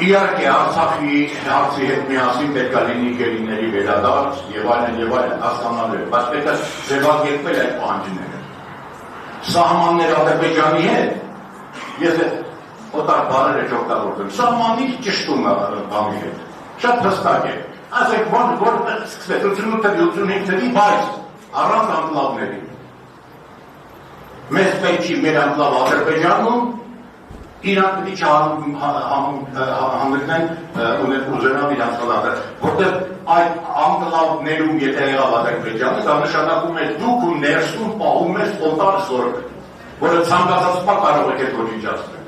Իհարկե Արցախի հարցի հետ միասին պետք է լինի գերիների վերադարձ եւ այլն հասկանալու է, բայց պետք է ձևակերպել այդ պահանջները։ Սահմաններ Ադրբեջանի հետ ես օտար բառերը չօգտագործեմ, սահմանից ճշտում է բանի հետ, շատ հստակ է, ասեք որ սկսվեց 88-85 թվականին, բայց առանց անկլավների, մեզ պետք չի մեր անկլավ Ադրբեջանում, իրանք պետք չհանդգնեն ուզենալ իրանք խլատը, որտեղ այդ անկլավներում եթե եղավ Ադրբեջանը, դա նշանակում է դուք ու ներսում պահում ես օտար զորք, որը ցանկացած բան կարող եք այդ ոչնչացնել։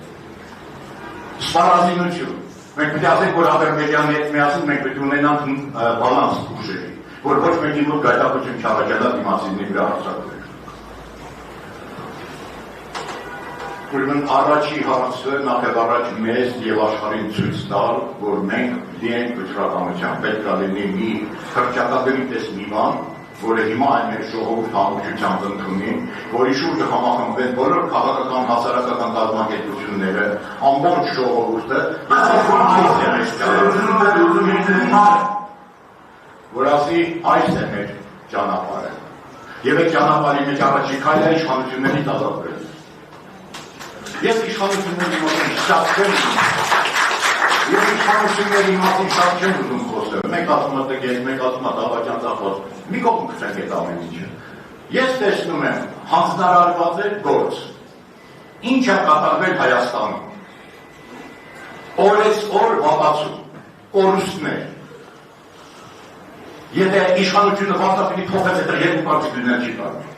Սպառազինություն։ Մենք պետք է ասենք, որ Ադրբեջանի հետ միասին մենք պետք է ունենանք բալանս ուժերի, որ ոչ մեկի մոտ գայթակղություն չառաջանա դիմացինի վրա հարձակվելու։ Ուրեմն առաջի հարցը նախևառաջ մեզ եւ աշխարհին ցույց տալ, որ մենք լինենք վճռականությամբ, պետք է լինի մի քրճատագրի պես մի բան, որը հիմա այն մեր ժողովուրդ համոզությամբ ընդունի, որի շուրջը համախմբվեն բոլոր քաղաքական հասարակական կազմակերպությունները, ամբողջ ժողովուրդը, որ ասի այս է մեր ճանապարհը։ Եվ այդ ճանապարհի մեջ առաջի քայլը իշխանություններից ազատվելը։ Ես իշխանությունների մասին շատ չեմ Ես իշխանությունների մասին շատ չեմ ուզում խոսել, մեկ ասում է տգետ, մեկ ասում է դավաճան ծախոց, մի կողմ քցենք այդ ամեն ինչը։ Ես տեսնում եմ հանձնարարված է գործ, ինչ է կատարվել Հայաստանում, օրեցօր վատացում, կորուստներ, եթե իշխանությունը վաստապիտի փոխեց այդ երկու պարտիկ լինել չի կարող։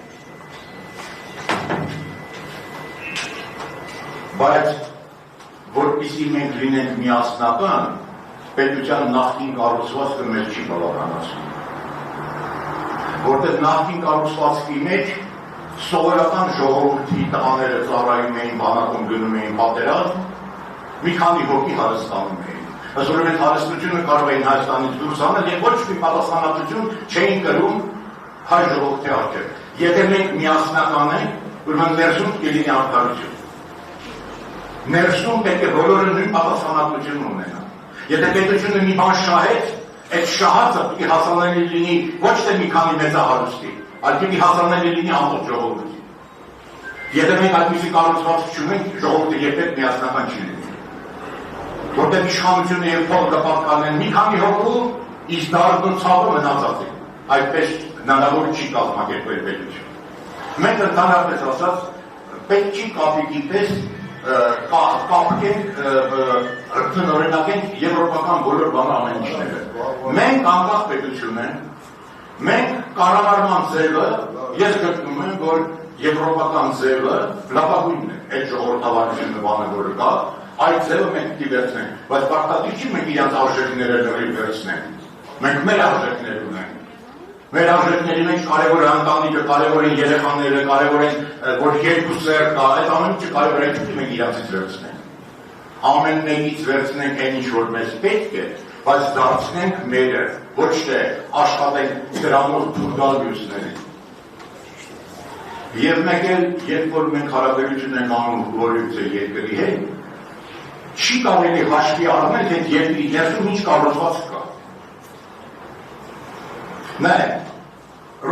Բայց որպեսզի մենք լինենք միասնական, պետության նախկին կառուցվածքը մեզ չի բավականացնում։ Որտեղ նախկին կառուցվածքի մեջ սովորական ժողովրդի տղաները ծառայում էին, բանակում գնում էին պատերազմ, մի քանի հոգի հարստանում էին։ Ըստ այդ հարստությունը կարող էին Հայաստանից դուրս անել եւ ոչ մի պատասխանատվություն չէին կրում հայ ժողովրդի առջեւ։ Եթե մենք միասնական ենք, ուրեմն ներսում կլինի արդարություն։ Ներսում պետք է բոլորը նույն պատասխանատվություն ունենան։ Եթե պետությունը մի բան շահեց, այդ շահածը պիտի հասանելի լինի ոչ թե մի քանի մեծահարուստի, այլ պիտի հասանելի լինի ամբողջ ժողովրդին։ Եթե մենք այդպիսի կառուցվածք չունենք, ժողովուրդը երբեք միասնական չի լինի։ Որտեղ իշխանությունը եւ փողը պատկանեն մի քանի հոգու, իսկ դառն ու ցավը մնացած է։ Այդպես հնարավոր չի կազմակերպել պետություն։ Մենք ընդհանրապես ասած պետք չի կապիկի պես կապկենք, տնօրինակենք եվրոպական բոլոր բան ամեն ինչները։ Մենք անկախ պետություն ենք, մենք կառավարման ձևը, ես գտնում եմ, որ եվրոպական ձևը լավագույնն է, այդ ժողովրդավարությունը բանը որը կա, այդ ձևը մենք պիտի վերցնենք, բայց պարտադիր չի մենք իրենց արժեքները լրիվ վերցնենք, մենք մեր արժեքներ ունենք։ Մեր արժեքների մեջ կարևոր է ընտանիքը, կարևոր են երեխաները, կարևոր են, որ երկու սեր կա, այդ ամեն ինչը կարևոր է, չպետք է մենք իրանցից վերցնենք։ Ամեն մեկից վերցնենք այն ինչ որ մեզ պետք է, բայց դարձնենք մերը, ոչ թե աշխատենք դրանով թույլ տալ մյուսներին։ Եվ մեկ էլ, երբ որ մենք հարաբերություն ենք անում գոյության երկրի հետ, չի կարելի հաշվի առնել, թե երկրի ներսում ինչ կառուցվածք կա։ Նայեք,